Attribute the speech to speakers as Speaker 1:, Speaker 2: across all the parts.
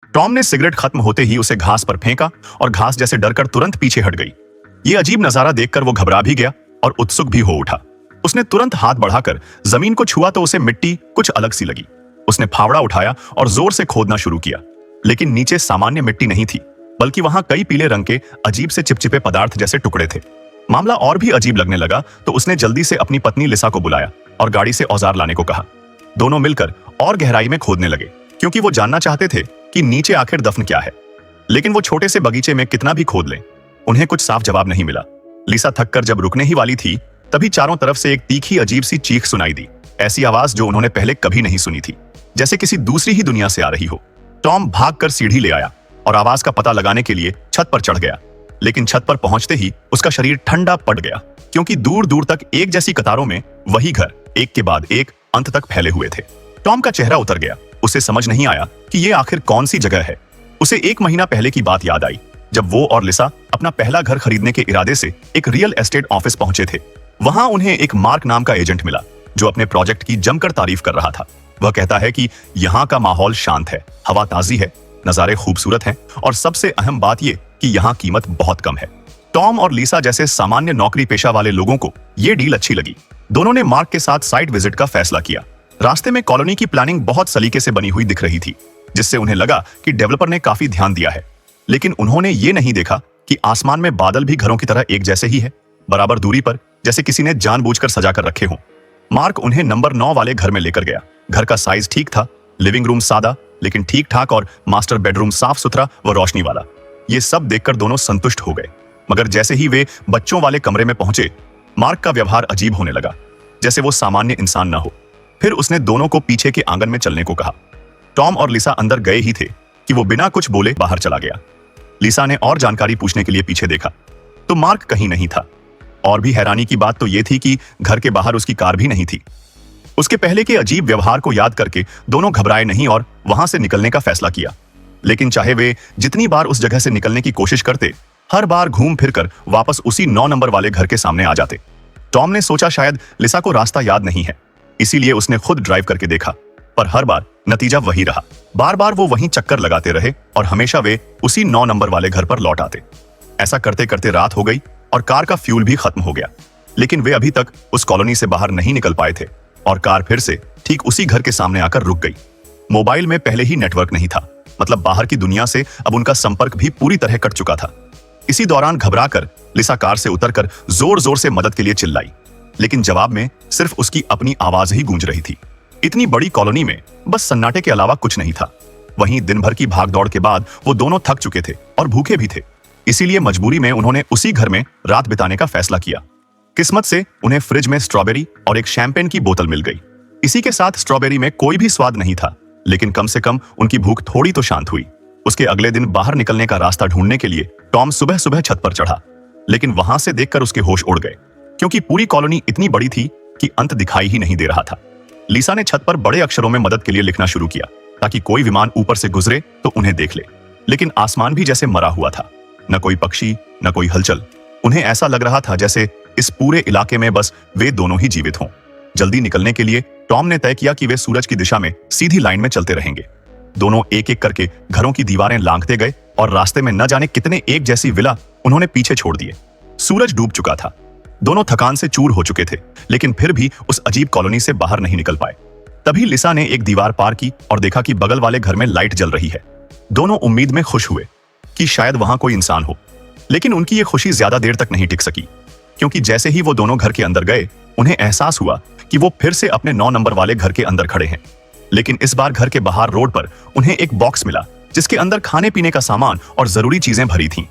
Speaker 1: Tom ने cigarette खत्म होते ही उसे घास पर फेंका और घास जैसे डरकर तुरंत पीछे हट गई। ये अजीब नजारा देखकर वो घबरा भी गया और उत्सुक भी हो उठा। उसने तुरंत हाथ बढ़ाकर जमीन को छुआ तो उसे मिट्टी कुछ अलग सी लगी। उसने फावड़ा उठाया और जोर से खोदना शुरू किया, लेकिन नीचे सामान्य मिट्टी नहीं थी, बल्कि वहां कई पीले रंग के अजीब से चिपचिपे पदार्थ जैसे टुकड़े थे। मामला और भी अजीब लगने लगा तो उसने जल्दी से अपनी पत्नी लिसा को बुलाया और गाड़ी से औजार लाने को कहा। दोनों मिलकर और गहराई में खोदने लगे, क्योंकि वो जानना चाहते थे कि नीचे आखिर दफन क्या है। लेकिन वो छोटे से बगीचे में कितना भी खोद लें, उन्हें कुछ साफ जवाब नहीं मिला। लिसा थककर जब रुकने ही वाली थी, तभी चारों तरफ से एक तीखी अजीब सी चीख सुनाई दी। ऐसी आवाज जो उन्होंने पहले कभी नहीं सुनी थी, जैसे किसी दूसरी ही दुनिया से आ रही हो। टॉम भागकर सीढ़ी ले आया और आवाज का पता लगाने के लिए छत पर चढ़ गया। लेकिन छत पर पहुंचते ही उसका शरीर ठंडा पड़ गया, क्योंकि दूर दूर तक एक जैसी कतारों में वही घर एक के बाद एक अंत तक फैले हुए थे। टॉम का चेहरा उतर गया। उसे समझ नहीं आया कि ये आखिर कौन सी जगह है। उसे 1 महीना पहले की बात याद आई, जब वो और लिसा अपना पहला घर खरीदने के इरादे से एक रियल एस्टेट ऑफिस पहुंचे थे। वहां उन्हें एक मार्क नाम का एजेंट मिला, जो अपने प्रोजेक्ट की जमकर तारीफ कर रहा था। वह कहता है कि यहाँ का माहौल शांत है, हवा ताजी है, नजारे खूबसूरत हैं और सबसे अहम बात यह कि यहाँ कीमत बहुत कम है। टॉम और लिसा जैसे सामान्य नौकरी पेशा वाले लोगों को यह डील अच्छी लगी। दोनों ने मार्क के साथ साइट विजिट का फैसला किया। रास्ते में कॉलोनी की प्लानिंग बहुत सलीके से बनी हुई दिख रही थी, जिससे उन्हें लगा कि डेवलपर ने काफी ध्यान दिया है। लेकिन उन्होंने ये नहीं देखा कि आसमान में बादल भी घरों की तरह एक जैसे ही है, बराबर दूरी पर, जैसे किसी ने जानबूझकर सजा कर रखे हों। मार्क उन्हें नंबर 9 वाले घर में लेकर गया। घर का साइज ठीक था, लिविंग रूम सादा लेकिन ठीक ठाक और मास्टर बेडरूम साफ सुथरा व रोशनी वाला। ये सब देखकर दोनों संतुष्ट हो गए। मगर जैसे ही वे बच्चों वाले कमरे में पहुंचे, मार्क का व्यवहार अजीब होने लगा, जैसे वो सामान्य इंसान न हो। फिर उसने दोनों को पीछे के आंगन में चलने को कहा। टॉम और लिसा अंदर गए ही थे कि वो बिना कुछ बोले बाहर चला गया। लिसा ने और जानकारी पूछने के लिए पीछे देखा तो मार्क कहीं नहीं था। और भी हैरानी की बात तो यह थी कि घर के बाहर उसकी कार भी नहीं थी। उसके पहले के अजीब व्यवहार को याद करके दोनों घबराए नहीं और वहां से निकलने का फैसला किया। लेकिन चाहे वे जितनी बार उस जगह से निकलने की कोशिश करते, हर बार घूम फिरकर वापस उसी 9 नंबर वाले घर के सामने आ जाते। टॉम ने सोचा शायद लिसा को रास्ता याद नहीं है, इसीलिए उसने खुद ड्राइव करके देखा, पर हर बार नतीजा वही रहा। बार बार वो वहीं चक्कर लगाते रहे और हमेशा वे उसी 9 नंबर वाले घर पर लौट आते। ऐसा करते करते रात हो गई और कार का फ्यूल भी खत्म हो गया। लेकिन वे अभी तक उस कॉलोनी से बाहर नहीं निकल पाए थे और कार फिर से ठीक उसी घर के सामने आकर रुक गई। मोबाइल में पहले ही नेटवर्क नहीं था, मतलब बाहर की दुनिया से अब उनका संपर्क भी पूरी तरह कट चुका था। इसी दौरान घबराकर लिसा कार से उतरकर जोर जोर से मदद के लिए चिल्लाई, लेकिन जवाब में सिर्फ उसकी अपनी आवाज ही गूंज रही थी। इतनी बड़ी कॉलोनी में बस सन्नाटे के अलावा कुछ नहीं था। वहीं दिन भर की भागदौड़ के बाद वो दोनों थक चुके थे और भूखे भी थे, इसीलिए मजबूरी में उन्होंने उसी घर में रात बिताने का फैसला किया। किस्मत से उन्हें फ्रिज में स्ट्रॉबेरी और एक शैंपेन की बोतल मिल गई। इसी के साथ स्ट्रॉबेरी में कोई भी स्वाद नहीं था, लेकिन कम से कम उनकी भूख थोड़ी तो शांत हुई। उसके अगले दिन बाहर निकलने का रास्ता ढूंढने के लिए टॉम सुबह सुबह छत पर चढ़ा, लेकिन वहां से देखकर उसके होश उड़ गए, क्योंकि पूरी कॉलोनी इतनी बड़ी थी कि अंत दिखाई ही नहीं दे रहा था। लिसा ने छत पर बड़े अक्षरों में मदद के लिए लिखना शुरू किया, ताकि कोई विमान ऊपर से गुजरे तो उन्हें देख ले। लेकिन आसमान भी जैसे मरा हुआ था, न कोई पक्षी न कोई हलचल। उन्हें ऐसा लग रहा था जैसे इस पूरे इलाके में बस वे दोनों ही जीवित हों। जल्दी निकलने के लिए टॉम ने तय किया कि वे सूरज की दिशा में सीधी लाइन में चलते रहेंगे। दोनों एक एक करके घरों की दीवारें लांघते गए और रास्ते में न जाने कितने एक जैसी विला उन्होंने पीछे छोड़ दिए। सूरज डूब चुका था। दोनों थकान से चूर हो चुके थे, लेकिन फिर भी उस अजीब कॉलोनी से बाहर नहीं निकल पाए। तभी लिसा ने एक दीवार पार की और देखा कि बगल वाले घर में लाइट जल रही है। दोनों उम्मीद में खुश हुए कि शायद वहां कोई इंसान हो, लेकिन उनकी ये खुशी ज्यादा देर तक नहीं टिक सकी, क्योंकि जैसे ही वो दोनों घर के अंदर गए, उन्हें एहसास हुआ कि वो फिर से अपने 9 नंबर वाले घर के अंदर खड़े हैं। लेकिन इस बार घर के बाहर रोड पर उन्हें एक बॉक्स मिला, जिसके अंदर खाने पीने का सामान और जरूरी चीजें भरी थीं।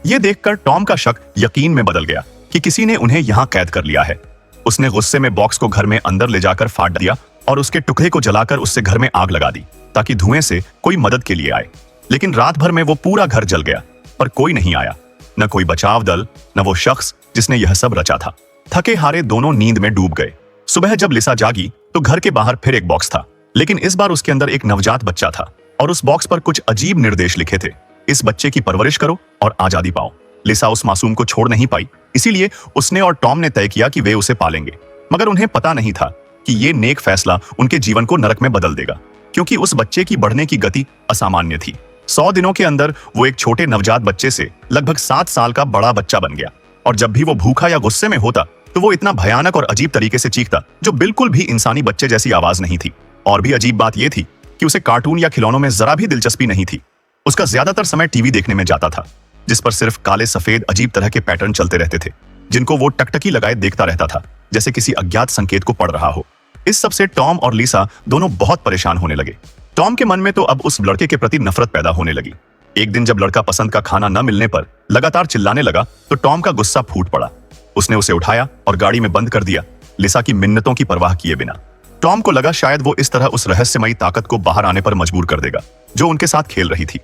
Speaker 1: ये देखकर टॉम का शक यकीन में बदल गया कि किसी ने उन्हें यहाँ कैद कर लिया है। उसने गुस्से में बॉक्स को घर में अंदर ले जाकर फाड़ दिया और उसके टुकड़े को जलाकर उससे घर में आग लगा दी, ताकि धुएं से कोई मदद के लिए आए। लेकिन रात भर में वो पूरा घर जल गया, पर कोई नहीं आया, न कोई बचाव दल, न वो शख्स जिसने यह सब रचा था। थके हारे दोनों नींद में डूब गए। सुबह जब लिसा जागी तो घर के बाहर फिर एक बॉक्स था, लेकिन इस बार उसके अंदर एक नवजात बच्चा था और उस बॉक्स पर कुछ अजीब निर्देश लिखे थे। इस बच्चे की परवरिश करो और आजादी पाओ। लिसा उस मासूम को छोड़ नहीं पाई, इसीलिए उसने और टॉम ने तय किया कि वे उसे पालेंगे। मगर उन्हें पता नहीं था कि ये नेक फैसला उनके जीवन को नरक में बदल देगा, क्योंकि उस बच्चे की बढ़ने की गति असामान्य थी। 100 दिनों के अंदर वो एक छोटे नवजात बच्चे से लगभग 7 साल का बड़ा बच्चा बन गया। और जब भी वो भूखा या गुस्से में होता तो वो इतना भयानक और अजीब तरीके से चीखता जो बिल्कुल भी इंसानी बच्चे जैसी आवाज नहीं थी। और भी अजीब बात यह थी कि उसे कार्टून या खिलौनों में जरा भी दिलचस्पी नहीं थी। उसका ज्यादातर समय टीवी देखने में जाता था, जिस पर सिर्फ काले सफेद अजीब तरह के पैटर्न चलते रहते थे, जिनको वो टकटकी लगाए देखता रहता था, जैसे किसी अज्ञात संकेत को पढ़ रहा हो। इस सब से टॉम और लिसा दोनों बहुत परेशान होने लगे। टॉम के मन में तो अब उस लड़के के प्रति नफरत पैदा होने लगी। एक दिन जब लड़का पसंद का खाना न मिलने पर लगातार चिल्लाने लगा तो टॉम का गुस्सा फूट पड़ा। उसने उसे उठाया और गाड़ी में बंद कर दिया, लिसा की मिन्नतों की परवाह किए बिना। टॉम को लगा शायद वो इस तरह उस रहस्यमयी ताकत को बाहर आने पर मजबूर कर देगा जो उनके साथ खेल रही थी।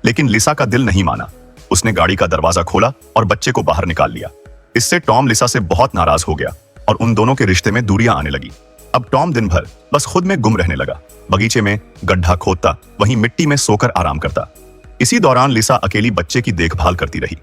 Speaker 1: लेकिन लिसा का दिल नहीं माना। उसने गाड़ी का दरवाजा खोला और बच्चे को बाहर निकाल लिया। इससे टॉम लिसा से बहुत नाराज हो गया और उन दोनों के रिश्ते में दूरियां आने लगी। अब टॉम दिन भर बस खुद में गुम रहने लगा, बगीचे में गड्ढा खोदता, वहीं मिट्टी में सोकर आराम करता। इसी दौरान लिसा अकेली बच्चे की देखभाल करती रही।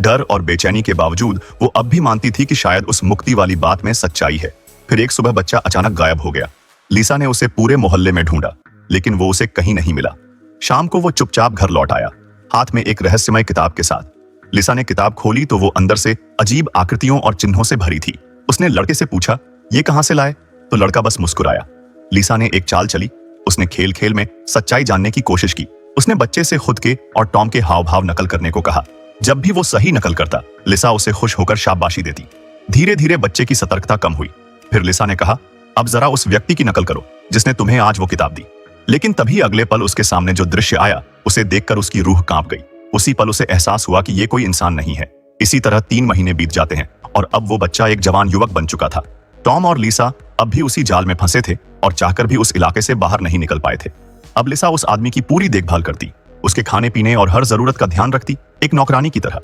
Speaker 1: डर और बेचैनी के बावजूद वो अब भी मानती थी कि शायद उस मुक्ति वाली बात में सच्चाई है। फिर एक सुबह बच्चा अचानक गायब हो गया। लिसा ने उसे पूरे मोहल्ले में ढूंढा, लेकिन वो उसे कहीं नहीं मिला। शाम को वो चुपचाप घर लौट आया, हाथ में एक रहस्यमय किताब के साथ। लिसा ने किताब खोली तो वो अंदर से अजीब आकृतियों और चिन्हों से भरी थी। उसने लड़के से पूछा, ये कहां से लाए? तो लड़का बस मुस्कुराया। लिसा ने एक चाल चली। उसने खेल खेल में सच्चाई जानने की कोशिश की। उसने बच्चे से खुद के और टॉम के हाव भाव नकल करने को कहा। जब भी वो सही नकल करता, लिसा उसे खुश होकर शाबाशी देती। धीरे धीरे बच्चे की सतर्कता कम हुई। फिर लिसा ने कहा, अब जरा उस व्यक्ति की नकल करो जिसने तुम्हें आज वो किताब दी। लेकिन तभी अगले पल उसके सामने जो दृश्य आया, उसे देखकर उसकी रूह कांप गई। उसी पल उसे एहसास हुआ कि ये कोई इंसान नहीं है। इसी तरह 3 महीने बीत जाते हैं और अब वो बच्चा एक जवान युवक बन चुका था। टॉम और लिसा अब भी उसी जाल में फंसे थे और चाहकर भी उस इलाके से बाहर नहीं निकल पाए थे। अब लिसा उस आदमी की पूरी देखभाल करती, उसके खाने पीने और हर जरूरत का ध्यान रखती, एक नौकरानी की तरह।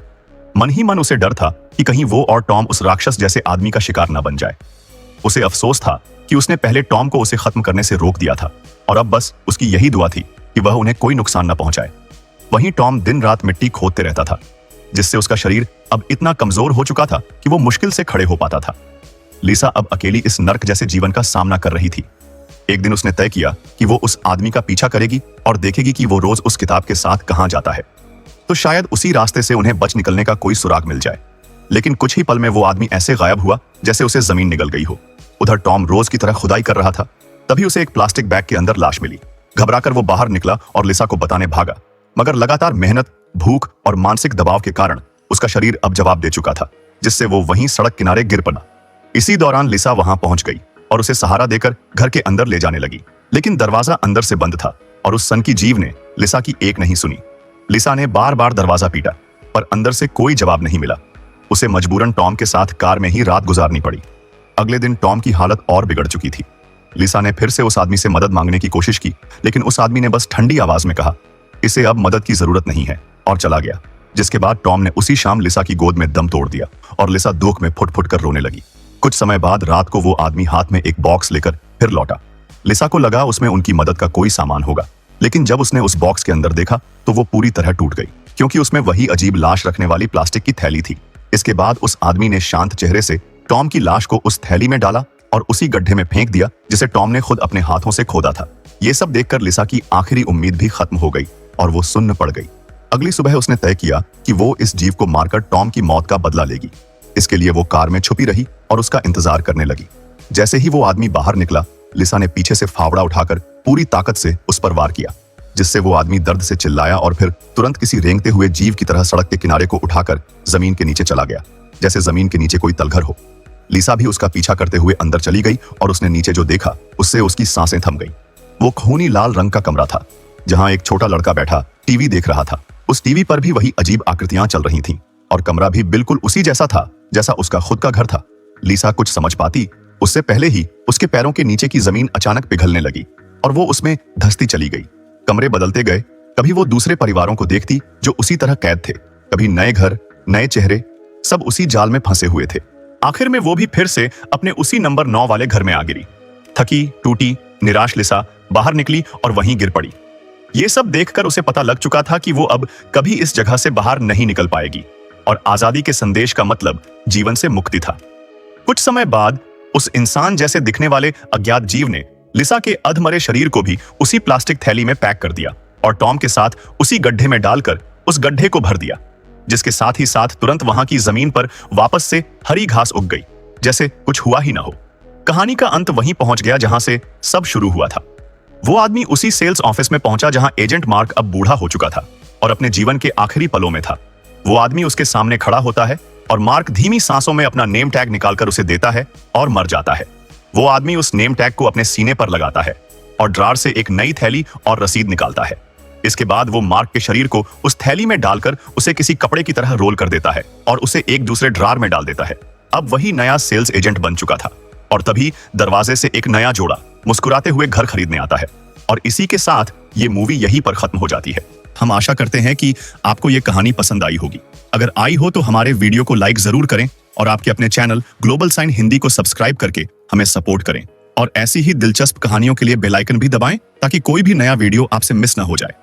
Speaker 1: मन ही मन उसे डर था कि कहीं वो और टॉम उस राक्षस जैसे आदमी का शिकार न बन जाए। उसे अफसोस था कि उसने पहले टॉम को उसे खत्म करने से रोक दिया था और अब बस उसकी यही दुआ थी कि वह उन्हें कोई नुकसान न पहुंचाए। वहीं टॉम दिन रात मिट्टी खोदते रहता था, जिससे उसका शरीर अब इतना कमजोर हो चुका था कि वो मुश्किल से खड़े हो पाता था। लिसा अब अकेली इस नर्क जैसे जीवन का सामना कर रही थी। एक दिन उसने तय किया कि वो उस आदमी का पीछा करेगी और देखेगी कि वो रोज उस किताब के साथ कहां जाता है, तो शायद उसी रास्ते से उन्हें बच निकलने का कोई सुराग मिल जाए। लेकिन कुछ ही पल में वो आदमी ऐसे गायब हुआ जैसे उसे जमीन निगल गई हो। उधर टॉम रोज की तरह खुदाई कर रहा था। तभी उसे एक प्लास्टिक बैग के अंदर लाश मिली। घबराकर वो बाहर निकला और लिसा को बताने भागा, मगर लगातार मेहनत, भूख और मानसिक दबाव के कारण उसका शरीर अब जवाब दे चुका था, जिससे वो वहीं सड़क किनारे गिर पड़ा। इसी दौरान लिसा वहां पहुंच गई और उसे सहारा देकर घर के अंदर ले जाने लगी, लेकिन दरवाजा अंदर से बंद था और उस सनकी जीव ने लिसा की एक नहीं सुनी। लिसा ने बार बार दरवाजा पीटा, पर अंदर से कोई जवाब नहीं मिला। उसे मजबूरन टॉम के साथ कार में ही रात गुजारनी पड़ी। अगले दिन टॉम की हालत और बिगड़ चुकी थी। लिसा ने फिर से उस आदमी से मदद मांगने की कोशिश की, लेकिन उस आदमी ने बस ठंडी आवाज में कहा, इसे अब मदद की जरूरत नहीं है, और चला गया। जिसके बाद टॉम ने उसी शाम लिसा की गोद में दम तोड़ दिया और लिसा दुख में फुट फुट कर रोने लगी। कुछ समय बाद रात को वो आदमी हाथ में एक बॉक्स लेकर फिर लौटा। लिसा को लगा उसमें उनकी मदद का कोई सामान होगा, लेकिन जब उसने उस बॉक्स के अंदर देखा तो वो पूरी तरह टूट गई, क्योंकि उसमें वही अजीब लाश रखने वाली प्लास्टिक की थैली थी। इसके बाद उस आदमी ने शांत चेहरे से टॉम की लाश को उस थैली में डाला और उसी गड्ढे में फेंक दिया जिसे टॉम ने खुद अपने हाथों से खोदा था। ये सब देखकर लिसा की आखिरी उम्मीद भी खत्म हो गई और वो सुन्न पड़ गई। अगली सुबह उसने तय किया कि वो इस जीव को मारकर टॉम की मौत का बदला लेगी। इसके लिए वो कार में छुपी रही और उसका इंतजार करने लगी। जैसे ही वो आदमी बाहर निकला, लिसा ने पीछे से फावड़ा उठाकर पूरी ताकत से उस पर वार किया, जिससे वो आदमी दर्द से चिल्लाया और फिर तुरंत किसी रेंगते हुए जीव की तरह सड़क के किनारे को उठाकर जमीन के नीचे चला गया, जैसे जमीन के नीचे कोई तलघर हो। लिसा भी उसका पीछा करते हुए अंदर चली गई और उसने नीचे जो देखा उससे उसकी सांसें थम गई। वो खूनी लाल रंग का कमरा था, जहां एक छोटा लड़का बैठा टीवी देख रहा था। उस टीवी पर भी वही अजीब आकृतियां चल रही थीं और कमरा भी बिल्कुल उसी जैसा था जैसा उसका खुद का घर था। लिसा कुछ समझ पाती उससे पहले ही उसके पैरों के नीचे की जमीन अचानक पिघलने लगी और वो उसमें धंसती चली गई। कमरे बदलते गए। कभी वो दूसरे परिवारों को देखती जो उसी तरह कैद थे, कभी नए घर, नए चेहरे, सब उसी जाल में फंसे हुए थे। आखिर में वो भी फिर से अपने उसी नंबर 9 वाले घर में आ गिरी। थकी, टूटी, निराश लिसा बाहर निकली और वहीं गिर पड़ी। ये सब देखकर उसे पता लग चुका था कि वो अब कभी इस जगह से बाहर नहीं निकल पाएगी और आजादी के संदेश का मतलब जीवन से मुक्ति था। कुछ समय बाद उस इंसान जैसे दिखने वाले अज्ञात जीव ने लिसा के अधमरे शरीर को भी उसी प्लास्टिक थैली में पैक कर दिया और टॉम के साथ उसी गड्ढे में डालकर उस गड्ढे को भर दिया, जिसके साथ ही साथ तुरंत वहां की जमीन पर वापस से हरी घास उग गई, जैसे कुछ हुआ ही ना हो। कहानी का अंत वहीं पहुंच गया जहां से सब शुरू हुआ था। वो आदमी उसी सेल्स ऑफिस में पहुंचा जहां एजेंट मार्क अब बूढ़ा हो चुका था और अपने जीवन के आखिरी पलों में था। वो आदमी उसके सामने खड़ा होता है और मार्क धीमी सांसों में अपना नेम टैग निकालकर उसे देता है और मर जाता है। वो आदमी उस नेम टैग को अपने सीने पर लगाता है और ड्रार से एक नई थैली और रसीद निकालता है। इसके बाद वो मार्क के शरीर को उस थैली में डालकर उसे किसी कपड़े की तरह रोल कर देता है और उसे एक दूसरे ड्रार में डाल देता है। अब वही नया सेल्स एजेंट बन चुका था और तभी दरवाजे से एक नया जोड़ा मुस्कुराते हुए घर खरीदने आता है और इसी के साथ ये मूवी यहीं पर खत्म हो जाती है। हम आशा करते हैं कि आपको ये कहानी पसंद आई होगी। अगर आई हो तो हमारे वीडियो को लाइक जरूर करें और आपके अपने चैनल ग्लोबल साइन हिंदी को सब्सक्राइब करके हमें सपोर्ट करें और ऐसी ही दिलचस्प कहानियों के लिए बेल आइकन भी दबाएं ताकि कोई भी नया वीडियो आपसे मिस ना हो जाए।